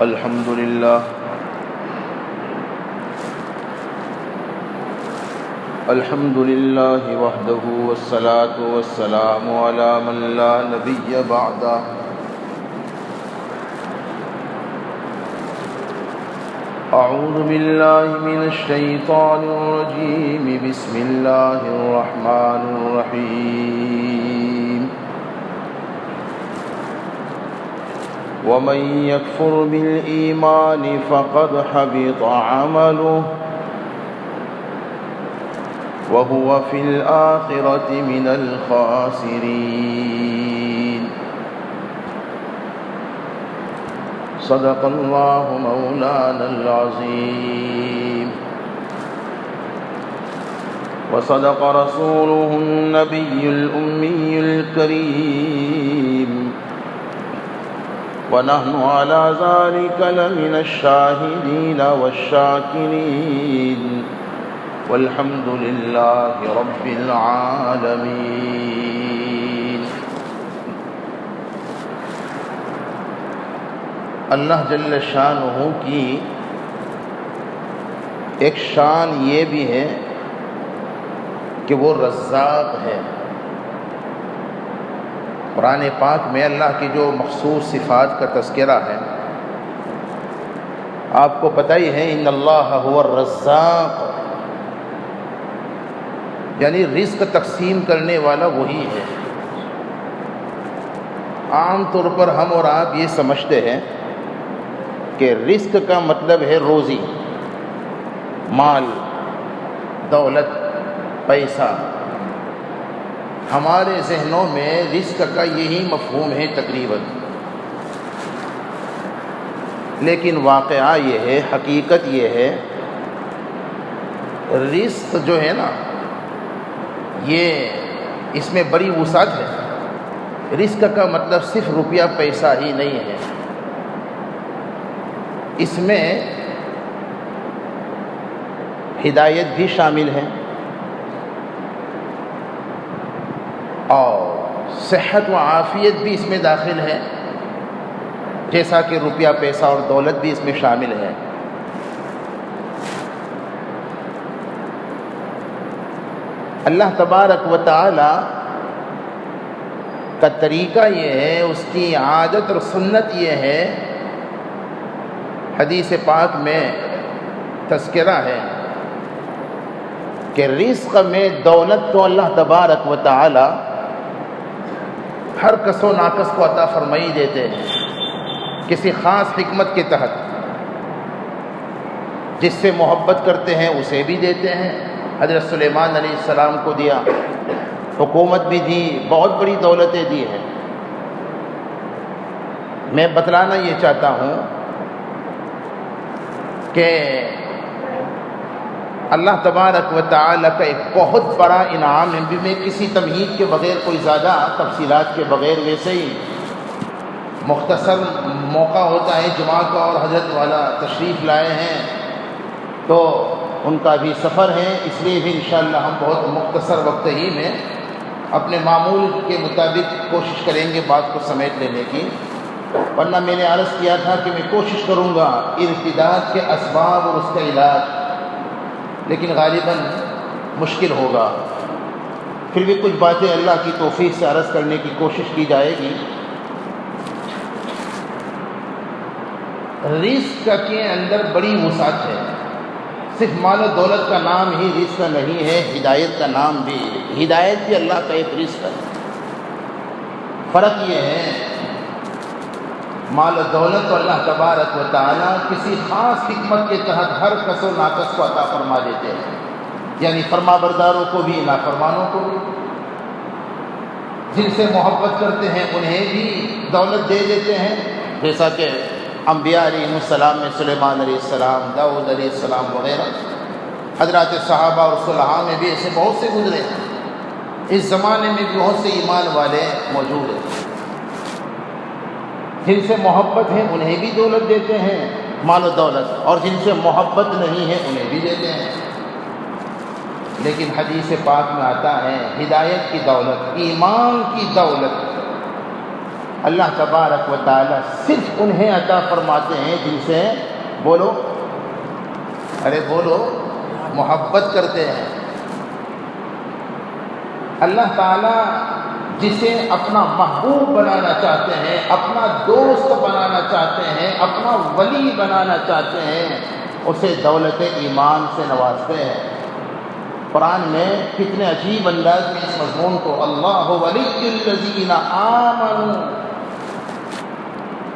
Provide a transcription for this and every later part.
الحمد لله الحمد لله وحده والصلاة والسلام على من لا نبي بعده أعوذ بالله من الشيطان الرجيم بسم الله الرحمن الرحيم ومن يكفر بالإيمان فقد حبط عمله وهو في الآخرة من الخاسرين صدق الله مولانا العظيم وصدق رسوله النبي الأمي الكريم ونحن على ذلك لمن الشاهدين والشاكرين والحمد لله رب العالمين۔ اللہ جل شانہ کی ایک شان یہ بھی ہے کہ وہ رزاق ہے۔ قرآن پاک میں اللہ کی جو مخصوص صفات کا تذکرہ ہے، آپ کو پتہ ہی ہے ان اللہ هو الرزاق، یعنی رزق تقسیم کرنے والا وہی ہے۔ عام طور پر ہم اور آپ یہ سمجھتے ہیں کہ رزق کا مطلب ہے روزی، مال، دولت، پیسہ۔ ہمارے ذہنوں میں رزق کا یہی مفہوم ہے تقریباً، لیکن واقعہ یہ ہے، حقیقت یہ ہے، رزق جو ہے نا، یہ اس میں بڑی وسعت ہے۔ رزق کا مطلب صرف روپیہ پیسہ ہی نہیں ہے، اس میں ہدایت بھی شامل ہے اور صحت و عافیت بھی اس میں داخل ہے، جیسا کہ روپیہ پیسہ اور دولت بھی اس میں شامل ہے۔ اللہ تبارک و تعالی کا طریقہ یہ ہے، اس کی عادت اور سنت یہ ہے، حدیث پاک میں تذکرہ ہے کہ رزق میں دولت تو اللہ تبارک و تعالی ہر کس و ناکس کو عطا فرمائی دیتے ہیں، کسی خاص حکمت کے تحت۔ جس سے محبت کرتے ہیں اسے بھی دیتے ہیں۔ حضرت سلیمان علیہ السلام کو دیا، حکومت بھی دی، بہت بڑی دولتیں دی ہیں۔ میں بتلانا یہ چاہتا ہوں کہ اللہ تبارک و تعالی کا ایک بہت بڑا انعام ہے۔ بھی میں کسی تمہید کے بغیر، کوئی زیادہ تفصیلات کے بغیر، ویسے ہی مختصر موقع ہوتا ہے جمعہ کا اور حضرت والا تشریف لائے ہیں تو ان کا بھی سفر ہے، اس لیے بھی انشاءاللہ ہم بہت مختصر وقت ہی میں اپنے معمول کے مطابق کوشش کریں گے بات کو سمیٹ لینے کی۔ ورنہ میں نے عرض کیا تھا کہ میں کوشش کروں گا ارتداد کے اسباب اور اس کا علاج، لیکن غالباً مشکل ہوگا۔ پھر بھی کچھ باتیں اللہ کی توفیق سے عرض کرنے کی کوشش کی جائے گی۔ رزق کے اندر بڑی وسعت ہے، صرف مال و دولت کا نام ہی رزق نہیں ہے، ہدایت کا نام بھی ہے۔ ہدایت بھی اللہ کا ایک رزق ہے۔ فرق یہ ہے، مال و دولت تو اللہ تبارک و تعالی کسی خاص حکمت کے تحت ہر کس و ناکس کو عطا فرما دیتے ہیں، یعنی فرما برداروں کو بھی، نافرمانوں کو بھی۔ جن سے محبت کرتے ہیں انہیں بھی دولت دے دیتے ہیں، جیسا کہ انبیاء علیہ السلام میں سلیمان علیہ السلام، داؤد علیہ السلام وغیرہ، حضرات صحابہ اور صلحاء میں بھی ایسے بہت سے گزرے ہیں۔ اس زمانے میں بھی بہت سے ایمان والے موجود ہیں۔ جن سے محبت ہے انہیں بھی دولت دیتے ہیں، مال و دولت، اور جن سے محبت نہیں ہے انہیں بھی دیتے ہیں۔ لیکن حدیث پاک میں آتا ہے ہدایت کی دولت، ایمان کی دولت اللہ تبارک و تعالی صرف انہیں عطا فرماتے ہیں جن سے بولو محبت کرتے ہیں۔ اللہ تعالیٰ جسے اپنا محبوب بنانا چاہتے ہیں، اپنا دوست بنانا چاہتے ہیں، اپنا ولی بنانا چاہتے ہیں، اسے دولت ایمان سے نوازتے ہیں۔ قرآن میں کتنے عجیب انداز میں اس مضمون کو اللہ ولی الذین آمنوا،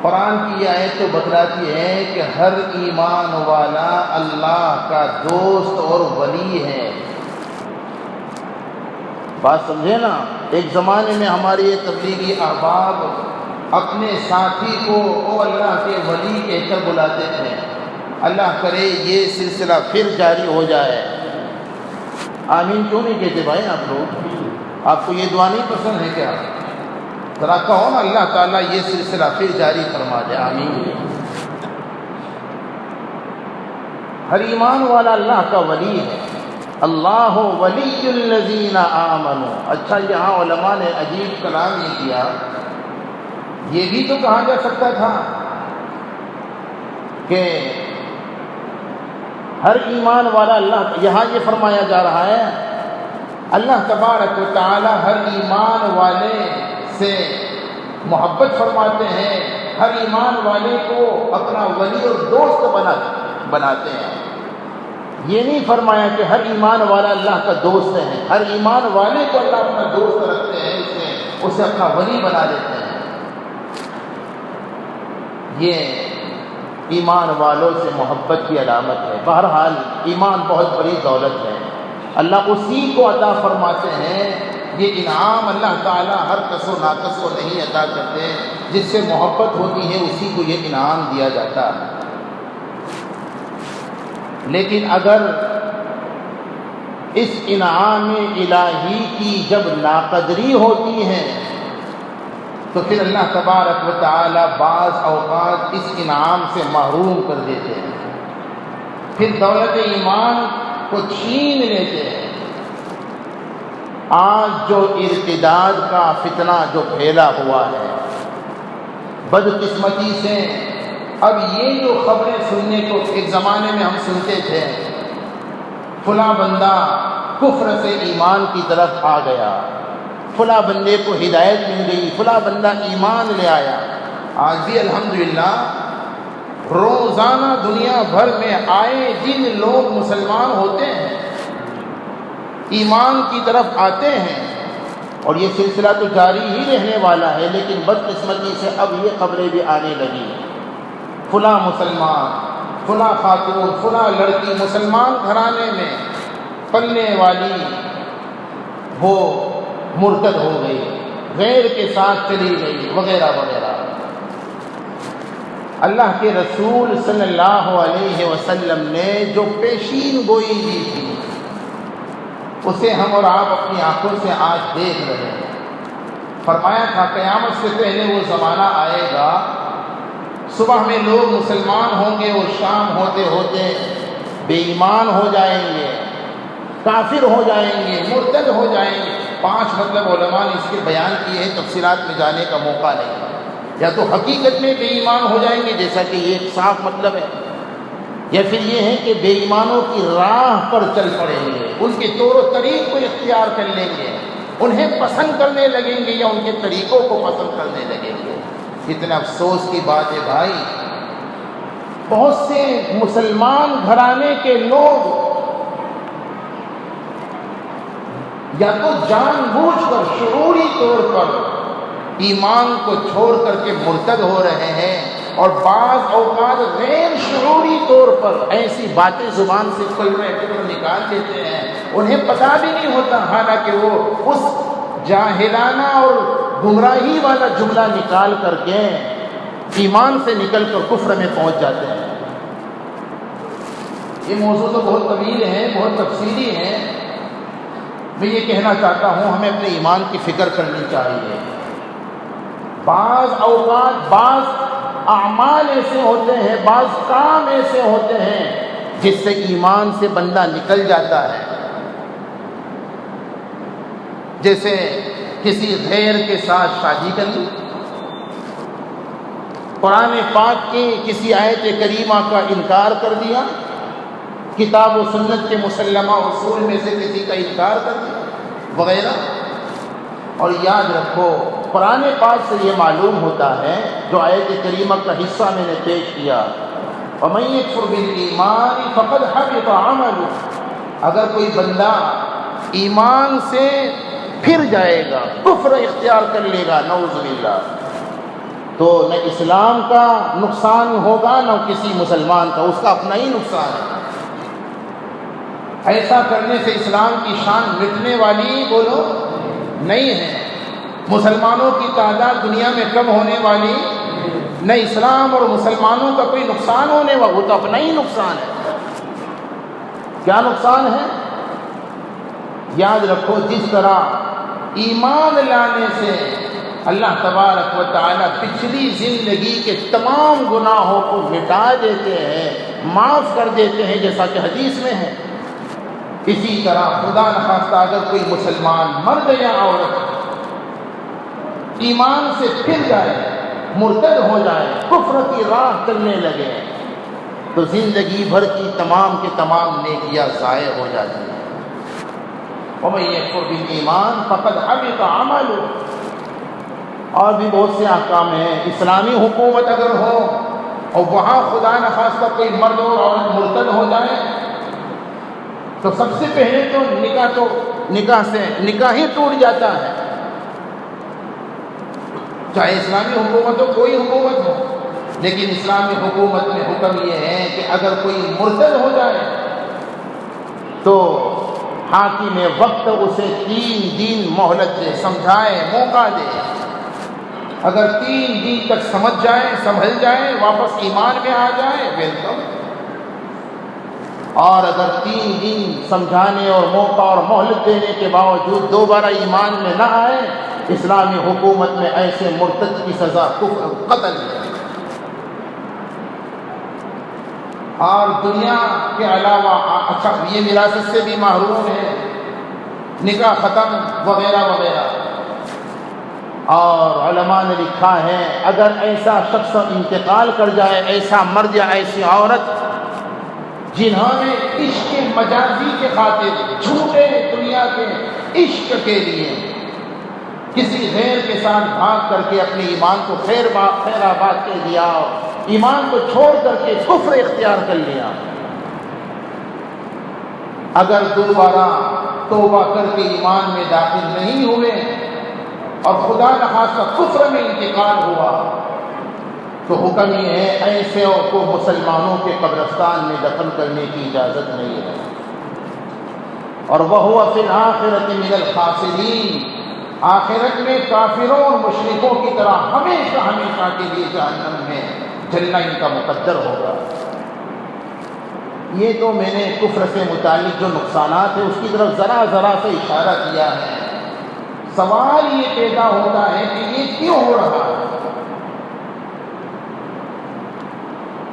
قرآن کی آیت تو بتلاتی ہے کہ ہر ایمان والا اللہ کا دوست اور ولی ہے۔ بات سمجھے نا؟ ایک زمانے میں ہمارے یہ تبلیغی احباب اپنے ساتھی کو او اللہ کے ولی کہہ کر بلاتے تھے۔ اللہ کرے یہ سلسلہ پھر جاری ہو جائے۔ آمین کیوں نہیں کہتے بھائی آپ لوگ؟ آپ کو یہ دعا نہیں پسند ہے کیا؟ ذرا کہو نا اللہ تعالیٰ یہ سلسلہ پھر جاری فرما دے، آمین۔ ہر ایمان والا اللہ کا ولی ہے۔ اللہ ولی الذین آمنوا۔ اچھا یہاں علماء نے عجیب کلام یہ کیا، یہ بھی تو کہا جا سکتا تھا کہ ہر ایمان والا اللہ، یہاں یہ فرمایا جا رہا ہے اللہ تبارک و تعالی ہر ایمان والے سے محبت فرماتے ہیں، ہر ایمان والے کو اپنا ولی اور دوست بناتے ہیں۔ یہ نہیں فرمایا کہ ہر ایمان والا اللہ کا دوست ہے، ہر ایمان والے کو اللہ اپنا دوست رکھتے ہیں، اسے اپنا ولی بنا لیتے ہیں۔ یہ ایمان والوں سے محبت کی علامت ہے۔ بہرحال ایمان بہت بڑی دولت ہے، اللہ اسی کو عطا فرماتے ہیں۔ یہ انعام اللہ تعالیٰ ہر کس و ناقص کو نہیں عطا کرتے، جس سے محبت ہوتی ہے اسی کو یہ انعام دیا جاتا ہے۔ لیکن اگر اس انعام الہی کی جب ناقدری ہوتی ہے تو پھر اللہ تبارک و تعالی بعض اوقات اس انعام سے محروم کر دیتے ہیں، پھر دولت ایمان کو چھین لیتے ہیں۔ آج جو ارتداد کا فتنہ جو پھیلا ہوا ہے، بدقسمتی سے اب یہ جو خبریں سننے کو، ایک زمانے میں ہم سنتے تھے فلاں بندہ کفر سے ایمان کی طرف آ گیا، فلاں بندے کو ہدایت مل گئی، فلاں بندہ ایمان لے آیا۔ آج بھی الحمدللہ روزانہ دنیا بھر میں آئے دن لوگ مسلمان ہوتے ہیں، ایمان کی طرف آتے ہیں، اور یہ سلسلہ تو جاری ہی رہنے والا ہے۔ لیکن بدقسمتی سے اب یہ خبریں بھی آنے لگی، فلاں مسلمان، فلاں خاتون، فلاں لڑکی مسلمان گھرانے میں پلنے والی وہ مرتد ہو گئی، غیر کے ساتھ چلی گئی، وغیرہ وغیرہ۔ اللہ کے رسول صلی اللہ علیہ وسلم نے جو پیشین گوئی دی تھی اسے ہم اور آپ اپنی آنکھوں سے آج دیکھ رہے ہیں۔ فرمایا تھا قیامت سے پہلے وہ زمانہ آئے گا، صبح میں لوگ مسلمان ہوں گے اور شام ہوتے ہوتے بے ایمان ہو جائیں گے، کافر ہو جائیں گے، مرتد ہو جائیں گے۔ 5 مطلب علماء نے اس کے بیان کیے ہیں، تفصیلات میں جانے کا موقع نہیں، یا تو حقیقت میں بے ایمان ہو جائیں گے جیسا کہ یہ ایک صاف مطلب ہے، یا پھر یہ ہے کہ بے ایمانوں کی راہ پر چل پڑیں گے، ان کے طور و طریق کو اختیار کر لیں گے، انہیں پسند کرنے لگیں گے یا ان کے طریقوں کو پسند کرنے لگیں گے۔ کتنے افسوس کی بات ہے بھائی، بہت سے مسلمان گھرانے کے لوگ یا تو جان بوجھ کر شعوری طور پر ایمان کو چھوڑ کر کے مرتد ہو رہے ہیں، اور بعض اوقات غیر شعوری طور پر ایسی باتیں زبان سے کلمہ نکال دیتے ہیں، انہیں پتہ بھی نہیں ہوتا، حالانکہ وہ اس جاہلانہ اور گمراہی والا جملہ نکال کر کے ایمان سے نکل کر کفر میں پہنچ جاتے ہیں۔ یہ موضوع تو بہت طویل ہے، بہت تفصیلی ہے۔ میں یہ کہنا چاہتا ہوں ہمیں اپنے ایمان کی فکر کرنی چاہیے۔ بعض اوقات بعض اعمال ایسے ہوتے ہیں، بعض کام ایسے ہوتے ہیں جس سے ایمان سے بندہ نکل جاتا ہے، جیسے کسی غیر کے ساتھ شادی کرنی، قرآن پاک کی کسی آیت کریمہ کا انکار کر دیا، کتاب و سنت کے مسلمہ اصول میں سے کسی کا انکار کر دیا وغیرہ۔ اور یاد رکھو قرآن پاک سے یہ معلوم ہوتا ہے، جو آیت کریمہ کا حصہ میں نے پیش کیا، وَمَن يَكْفُرْ بِالْإِيمَانِ فَقَدْ حَبِطَ عَمَلُهُ، اگر کوئی بندہ ایمان سے پھر جائے گا، کفر اختیار کر لے گا، نعوذ باللہ، تو نہ اسلام کا نقصان ہوگا نہ کسی مسلمان کا، اس کا اپنا ہی نقصان ہے۔ ایسا کرنے سے اسلام کی شان مٹنے والی بولو نہیں ہے، مسلمانوں کی تعداد دنیا میں کم ہونے والی، نہ اسلام اور مسلمانوں کا کوئی نقصان ہونے والا، وہ تو اپنا ہی نقصان ہے۔ کیا نقصان ہے؟ یاد رکھو جس طرح ایمان لانے سے اللہ تبارک و تعالیٰ پچھلی زندگی کے تمام گناہوں کو مٹا دیتے ہیں، معاف کر دیتے ہیں، جیسا کہ حدیث میں ہے، اسی طرح خدا نخواستہ اگر کوئی مسلمان مرد یا عورت ایمان سے پھر جائے، مرتد ہو جائے، کفر کی راہ چلنے لگے، تو زندگی بھر کی تمام کے تمام نیکیاں ضائع ہو جاتی ہیں۔ وَمَن يَكْفُرْ بِالْإِيمَانِ فَقَدْ حَبِطَ عَمَلُهُ۔ اور بھی بہت سے احکام ہیں۔ اسلامی حکومت اگر ہو اور وہاں خدا نخواستہ کوئی مرد اور عورت مرتد ہو جائے، تو سب سے پہلے تو نکاح ہی ٹوٹ جاتا ہے، چاہے اسلامی حکومت ہو، کوئی حکومت ہو۔ لیکن اسلامی حکومت میں حکم یہ ہے کہ اگر کوئی مرتد ہو جائے تو حاکم وقت اسے 3 دن مہلت دے، سمجھائے، موقع دے۔ اگر 3 دن تک سمجھ جائے، سنبھل جائے، واپس ایمان میں آ جائے، ویلکم۔ اور اگر 3 دن سمجھانے اور موقع اور مہلت دینے کے باوجود دوبارہ ایمان میں نہ آئے، اسلامی حکومت میں ایسے مرتد کی سزا قتل ہے۔ اور دنیا کے علاوہ اچھا یہ وراثت سے بھی محروم ہے، نکاح ختم وغیرہ وغیرہ۔ اور علماء نے لکھا ہے اگر ایسا شخص انتقال کر جائے، ایسا مرد یا ایسی عورت جنہوں نے عشق مجازی کے خاطر، جھوٹے دنیا کے عشق کے لیے کسی غیر کے ساتھ بھاگ کر کے اپنے ایمان کو خیر آباد کر دیا، ایمان کو چھوڑ کر کے کفر اختیار کر لیا، اگر دوبارہ توبہ کر کے ایمان میں داخل نہیں ہوئے اور خدا نخواستہ کفر میں انتقال ہوا، تو حکم یہ ہے ایسے کو مسلمانوں کے قبرستان میں دفن کرنے کی اجازت نہیں ہے۔ اور وَهُوَ فِي الْآخِرَةِ مِنَ الْخَاسِرِينَ، آخرت میں کافروں اور مشرکوں کی طرح ہمیشہ ہمیشہ کے لیے جہنم میں جلنا ان کا مقدر ہوگا۔ یہ تو میں نے کفر سے متعلق جو نقصانات ہیں اس کی طرف ذرا سے اشارہ کیا ہے۔ سوال یہ پیدا ہوتا ہے کہ یہ کیوں ہو رہا ہے؟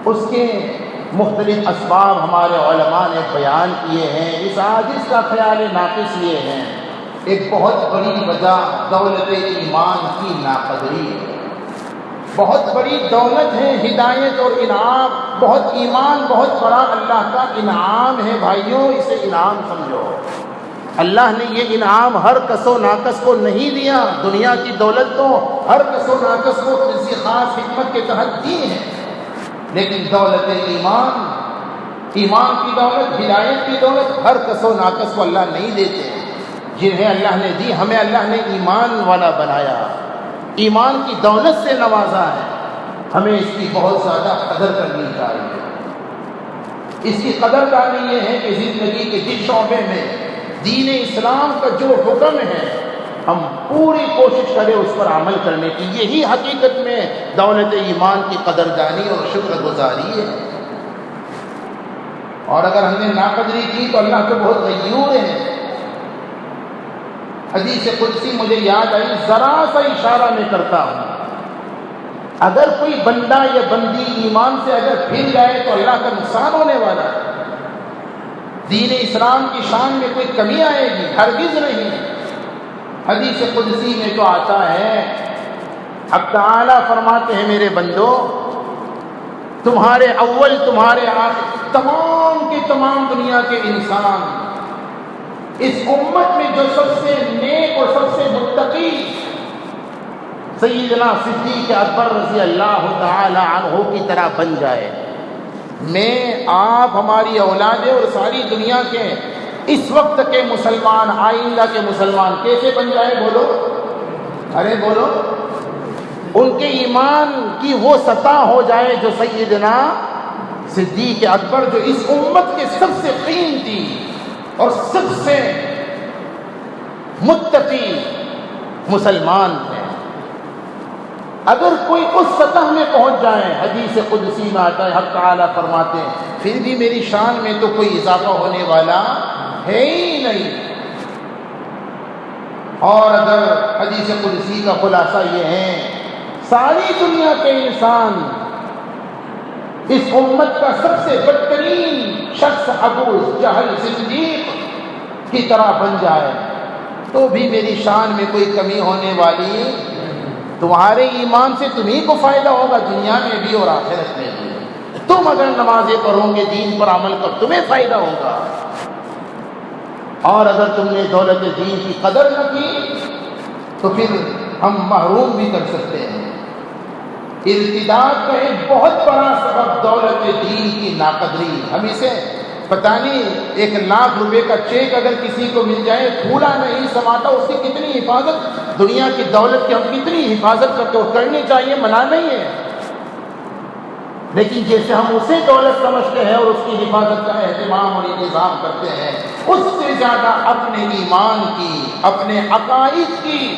اس کے مختلف اسباب ہمارے علماء نے بیان کیے ہیں۔ اس حدیث کا خیال ناقص یہ ہے، ایک بہت بڑی وجہ دولت ایمان کی ناقدری ہے۔ بہت بڑی دولت ہے، ہدایت اور انعام، بہت ایمان بہت بڑا اللہ کا انعام ہے بھائیوں، اسے انعام سمجھو۔ اللہ نے یہ انعام ہر کس و ناقص کو نہیں دیا، دنیا کی دولت تو ہر کس و ناقص کو کسی خاص حکمت کے تحت دی ہے، لیکن دولت ایمان، ایمان کی دولت، ہدایت کی دولت ہر کس و ناقص کو اللہ نہیں دیتے۔ جنہیں اللہ نے دی، ہمیں اللہ نے ایمان والا بنایا، ایمان کی دولت سے نوازا ہے، ہمیں اس کی بہت زیادہ قدر کرنی چاہیے۔ اس کی قدر دانی یہ ہے کہ زندگی کے جس شعبے میں دین اسلام کا جو حکم ہے ہم پوری کوشش کریں اس پر عمل کرنے کی، یہی حقیقت میں دولت ایمان کی قدردانی اور شکر گزاری ہے۔ اور اگر ہم نے ناقدری کی تو اللہ تو بہت غیور ہے۔ حدیث قدسی مجھے یاد آئی، ذرا سا اشارہ میں کرتا ہوں، اگر کوئی بندہ یا بندی ایمان سے اگر پھر جائے تو اللہ کا نقصان ہونے والا ہے، دین اسلام کی شان میں کوئی کمی آئے گی؟ ہرگز نہیں۔ حدیث قدسی میں تو آتا ہے حق تعالیٰ فرماتے ہیں میرے بندو، تمہارے اول تمہارے آخر تمام کے تمام دنیا کے انسان، اس امت میں جو سب سے نیک اور سب سے متقی سیدنا صدیق اکبر رضی اللہ تعالی عنہ کی طرح بن جائے، میں آپ ہماری اولادیں اور ساری دنیا کے اس وقت کے مسلمان، آئندہ کے مسلمان کیسے بن جائے؟ بولو، ارے بولو، ان کے ایمان کی وہ سطح ہو جائے جو سیدنا صدیق اکبر، جو اس امت کے سب سے قیمتی اور سب سے متقی مسلمان ہیں، اگر کوئی اس سطح میں پہنچ جائے، حدیث قدسی میں آتا ہے حق تعالیٰ فرماتے ہیں پھر بھی میری شان میں تو کوئی اضافہ ہونے والا ہے ہی نہیں۔ اور اگر حدیث قدسی کا خلاصہ یہ ہے، ساری دنیا کے انسان اس امت کا سب سے بدترین شخص ابو جہل صدیق کی طرح بن جائے تو بھی میری شان میں کوئی کمی ہونے والی، تمہارے ایمان سے تمہیں کو فائدہ ہوگا دنیا میں بھی اور آخرت میں بھی۔ تم اگر نمازیں پڑھو گے، دین پر عمل کر، تمہیں فائدہ ہوگا، اور اگر تم نے دولت دین کی قدر نہ کی تو پھر ہم محروم بھی کر سکتے ہیں۔ ارتداد کا ایک بہت بڑا سبب دولت دین کی ناقدری، ہم اسے پتہ نہیں 1,00,000 روپے کا چیک اگر کسی کو مل جائے، پھولا نہیں سماتا، اس کی کتنی حفاظت، دنیا کی دولت کی ہم کتنی حفاظت کرتے ہو، کرنی چاہیے، منع نہیں ہے، لیکن جیسے ہم اسے دولت سمجھتے ہیں اور اس کی حفاظت کا اہتمام اور انتظام کرتے ہیں، اس سے زیادہ اپنے ایمان کی، اپنے عقائد کی،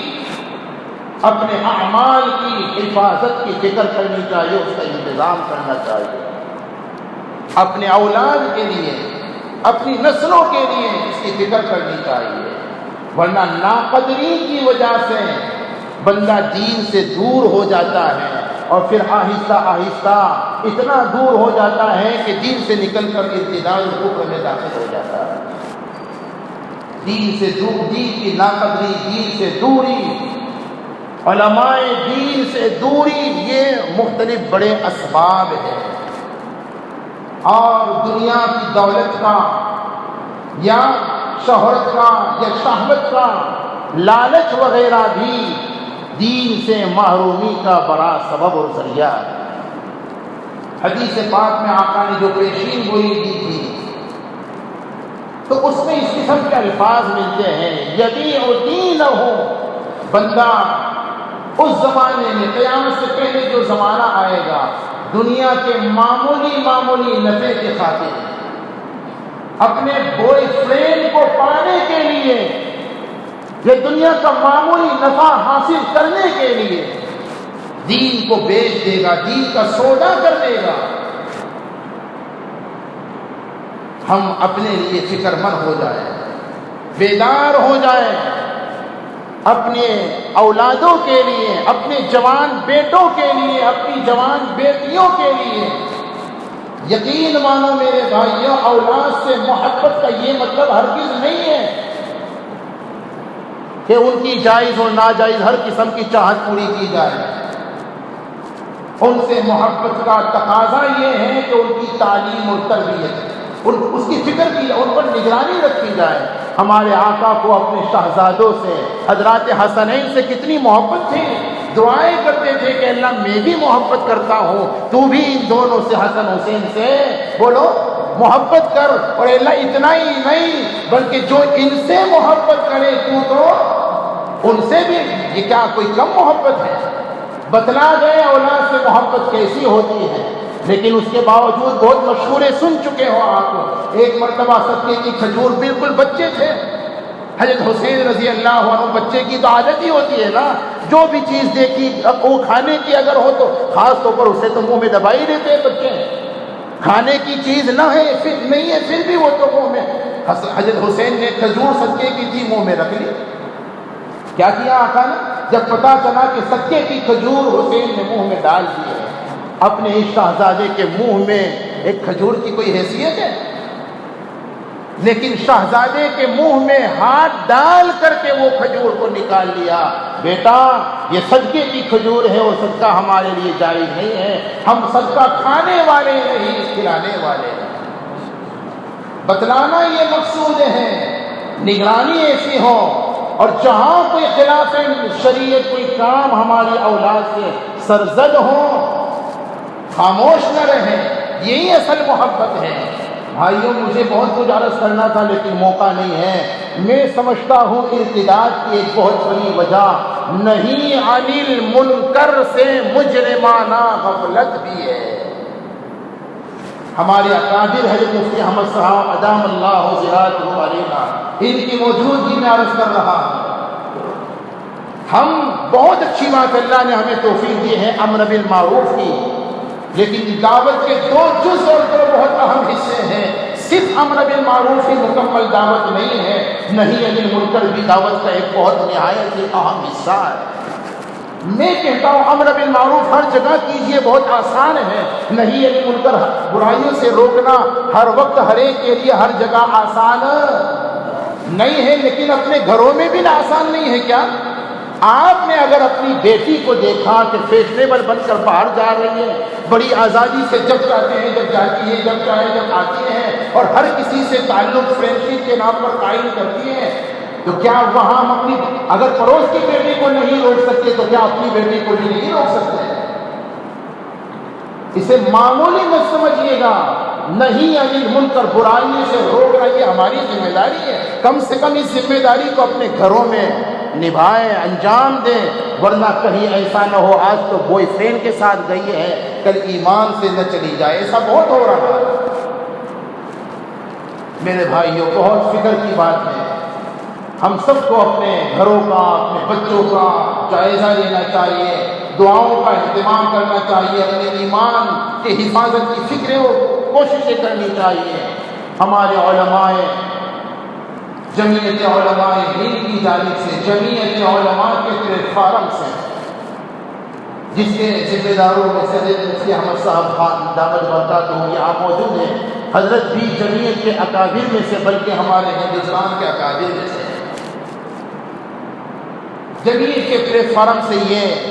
اپنے اعمال کی حفاظت کی فکر کرنی چاہیے، اس کا انتظام کرنا چاہیے، اپنے اولاد کے لیے، اپنی نسلوں کے لیے اس کی فکر کرنی چاہیے، ورنہ ناقدری کی وجہ سے بندہ دین سے دور ہو جاتا ہے، اور پھر آہستہ آہستہ اتنا دور ہو جاتا ہے کہ دین سے نکل کر ارتداد کفر میں داخل ہو جاتا ہے۔ دین سے دور، دین کی ناقدری، دین سے دوری، علماء دین سے دوری، یہ مختلف بڑے اسباب ہیں، اور دنیا کی دولت کا یا شہرت کا یا شہوت کا لالچ وغیرہ بھی دین سے محرومی کا بڑا سبب اور ذریعہ ہے۔ حدیث پاک میں آقا نے جو پیشین گوئی دی تھی تو اس میں اس قسم کے الفاظ ملتے ہیں، یبیع دینہ، بندہ اس زمانے میں، قیامت سے پہلے جو زمانہ آئے گا، دنیا کے معمولی نفع کی خاطر، اپنے بوائے فرینڈ کو پانے کے لیے یا دنیا کا معمولی نفع حاصل کرنے کے لیے دین کو بیچ دے گا، دین کا سودا کر دے گا۔ ہم اپنے لیے فکر مند ہو جائیں، بیدار ہو جائیں، اپنے اولادوں کے لیے، اپنے جوان بیٹوں کے لیے، اپنی جوان بیٹیوں کے لیے۔ یقین مانو میرے بھائیوں، اولاد سے محبت کا یہ مطلب ہرگز نہیں ہے کہ ان کی جائز اور ناجائز ہر قسم کی چاہت پوری کی جائے۔ ان سے محبت کا تقاضا یہ ہے کہ ان کی تعلیم اور تربیت، اس کی فکر کی، ان پر نگرانی رکھی جائے۔ ہمارے آقا کو اپنے شہزادوں سے، حضرات حسنین سے کتنی محبت تھی، دعائیں کرتے تھے کہ اللہ میں بھی محبت کرتا ہوں، تو بھی ان دونوں سے، حسن حسین سے بولو محبت کر، اور اللہ اتنا ہی نہیں بلکہ جو ان سے محبت کرے تو ان سے بھی، یہ کیا کوئی کم محبت ہے؟ بتلا گئے اولاد سے محبت کیسی ہوتی ہے، لیکن اس کے باوجود بہت مشہوریں سن چکے ہو آپ۔ ایک مرتبہ صدقے کی کھجور، بالکل بچے تھے، حضرت حسین رضی اللہ عنہ، بچے کی تو عادت ہی ہوتی ہے نا، جو بھی چیز دیکھی وہ کھانے کی اگر ہو تو خاص طور پر اسے تو منہ میں دبا ہی دیتے ہیں بچے، کھانے کی چیز نہ ہے پھر نہیں ہے پھر بھی وہ تو منہ میں۔ حضرت حسین نے کھجور صدقے کی تھی، منہ میں رکھ لی۔ کیا کیا آقا نے؟ جب پتا چلا کہ صدقے کی کھجور حسین نے منہ میں ڈال دی ہے، اپنے اس شہزادے کے منہ میں ایک کھجور کی کوئی حیثیت ہے؟ لیکن شہزادے کے منہ میں ہاتھ ڈال کر کے وہ کھجور کو نکال لیا۔ بیٹا یہ صدقے کی کھجور ہے اور صدقہ ہمارے لیے جائز نہیں ہے، ہم صدقہ کھانے والے نہیں کھلانے والے ہیں۔ بتلانا یہ مقصود ہے، نگرانی ایسی ہو، اور جہاں کوئی خلاف شریعت کوئی کام ہماری اولاد سے سرزد ہو خاموش نہ رہیں، یہی اصل محبت ہے۔ بھائیوں مجھے بہت کچھ عرض کرنا تھا لیکن موقع نہیں ہے۔ میں سمجھتا ہوں ارتداد کی ایک بہت بڑی وجہ نہیں عن المنکر سے مجرمانہ غفلت بھی ہے۔ ہمارے اکابر حضرت مفتی احمد صاحب ادام اللہ ذراتہ علیہ، ان کی موجودگی میں عرض کر رہا ہوں، ہم بہت اچھی بات اللہ نے ہمیں توفیق دی ہے امر بالمعروف کی، لیکن دعوت کے دو جز اور دو بہت اہم حصے ہیں۔ صرف امر بالمعروف ہی مکمل دعوت نہیں ہے، نہی عن المنکر بھی دعوت کا ایک بہت نہایت ہی اہم حصہ ہے۔ میں کہتا ہوں امر بالمعروف ہر جگہ کیجئے، بہت آسان ہے، نہی عن المنکر برائیوں سے روکنا ہر وقت ہر ایک کے لیے ہر جگہ آسان نہیں ہے، لیکن اپنے گھروں میں بھی آسان نہیں ہے۔ کیا آپ نے اگر اپنی بیٹی کو دیکھا کہ فیشنیبل بن کر باہر جا رہی ہے، بڑی آزادی سے جب چاہتے ہیں جب جاتی ہے، جب چاہے جب آتی ہے، اور ہر کسی سے تعلق فرینڈشپ کے نام پر قائم کرتی ہے، تو کیا وہاں ہم اپنی اگر پڑوس کی بیٹی کو نہیں روک سکتے تو کیا اپنی بیٹی کو بھی نہیں روک سکتے؟ اسے معمولی مت سمجھیے گا، نہیں عن المنکر برائیوں سے روکنا یہ ہماری ذمہ داری ہے۔ کم سے کم اس ذمہ داری کو اپنے گھروں میں نبھائیں، انجام دیں، ورنہ کہیں ایسا نہ ہو آج تو بوائے فرینڈ کے ساتھ گئی ہے کل ایمان سے نہ چلی جائے۔ ایسا بہت ہو رہا ہے میرے بھائیوں، بہت فکر کی بات ہے۔ ہم سب کو اپنے گھروں کا اپنے بچوں کا جائزہ لینا چاہیے، دعاؤں کا اہتمام کرنا چاہیے، اپنے ایمان کے حفاظت کی فکریں اور کوششیں کرنی چاہیے۔ ہمارے علماء جمعیت علماء ہند کی جانب سے، جمعیت علماء کے پلیٹ فارم سے، جس کے ذمہ داروں میں سے حضرت مفتی احمد صاحب خان دامت برکاتہ ہوں یہاں موجود ہیں، حضرت بھی جمعیت کے اکابر میں سے بلکہ ہمارے ہندوستان کے اکابر میں سے، جمعیت کے پلیٹ فارم سے یہ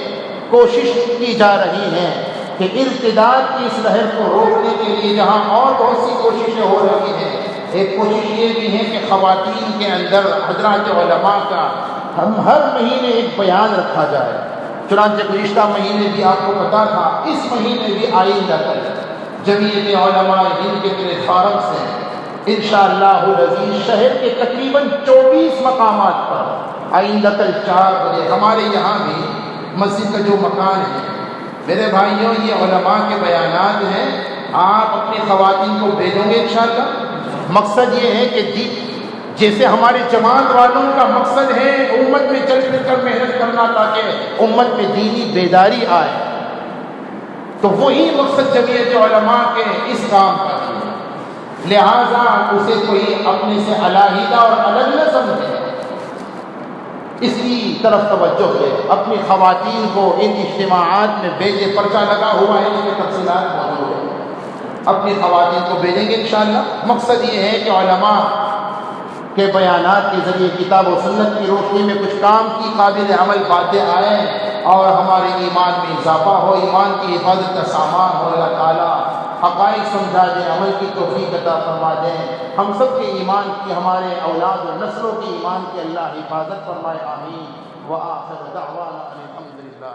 کوشش کی جا رہی ہے کہ ارتداد کی اس لہر کو روکنے کے لیے جہاں اور بہت سی کوششیں ہو رہی ہیں، ایک کوشش یہ بھی ہے کہ خواتین کے اندر حضرات علماء کا ہر مہینے ایک بیان رکھا جائے۔ چنانچہ گزشتہ مہینے بھی آپ کو پتا تھا، اس مہینے بھی آئندہ کل جمعیت علماء ہند کے پلیٹ فارم سے انشاءاللہ العزیز شہر کے تقریباً 24 مقامات پر آئندہ کل 4 بجے ہمارے یہاں بھی مسجد کا جو مکان ہے، میرے بھائیوں یہ علماء کے بیانات ہیں، آپ اپنی خواتین کو بھیجیں گے انشاءاللہ۔ مقصد یہ ہے کہ جیسے ہمارے جماعت والوں کا مقصد ہے امت میں چل پھر کر محنت کرنا تاکہ امت میں دینی بیداری آئے، تو وہی مقصد جمعیت علماء کے اس کام کا ہے، لہذا اسے کوئی اپنے سے علیحدہ اور الگ نہ سمجھے، اس کی طرف توجہ دے، اپنی خواتین کو ان اجتماعات میں بھیجے، پرچہ لگا ہوا ہے، اس کی تفصیلات موجود ہیں، اپنی خواتین کو بھیجیں گے انشاءاللہ۔ مقصد یہ ہے کہ علماء کے بیانات کے ذریعے کتاب و سنت کی روشنی میں کچھ کام کی قابل عمل باتیں آئیں اور ہمارے ایمان میں اضافہ ہو، ایمان کی حفاظت کا سامان ہو۔ اللہ تعالیٰ حقائق سمجھا دیں، عمل کی توفیق عطا فرما دیں، ہم سب کے ایمان کی، ہمارے اولاد و نسلوں کی ایمان کی اللہ حفاظت فرمائے، آمین۔ وآخر دعوانا ان الحمد للہ۔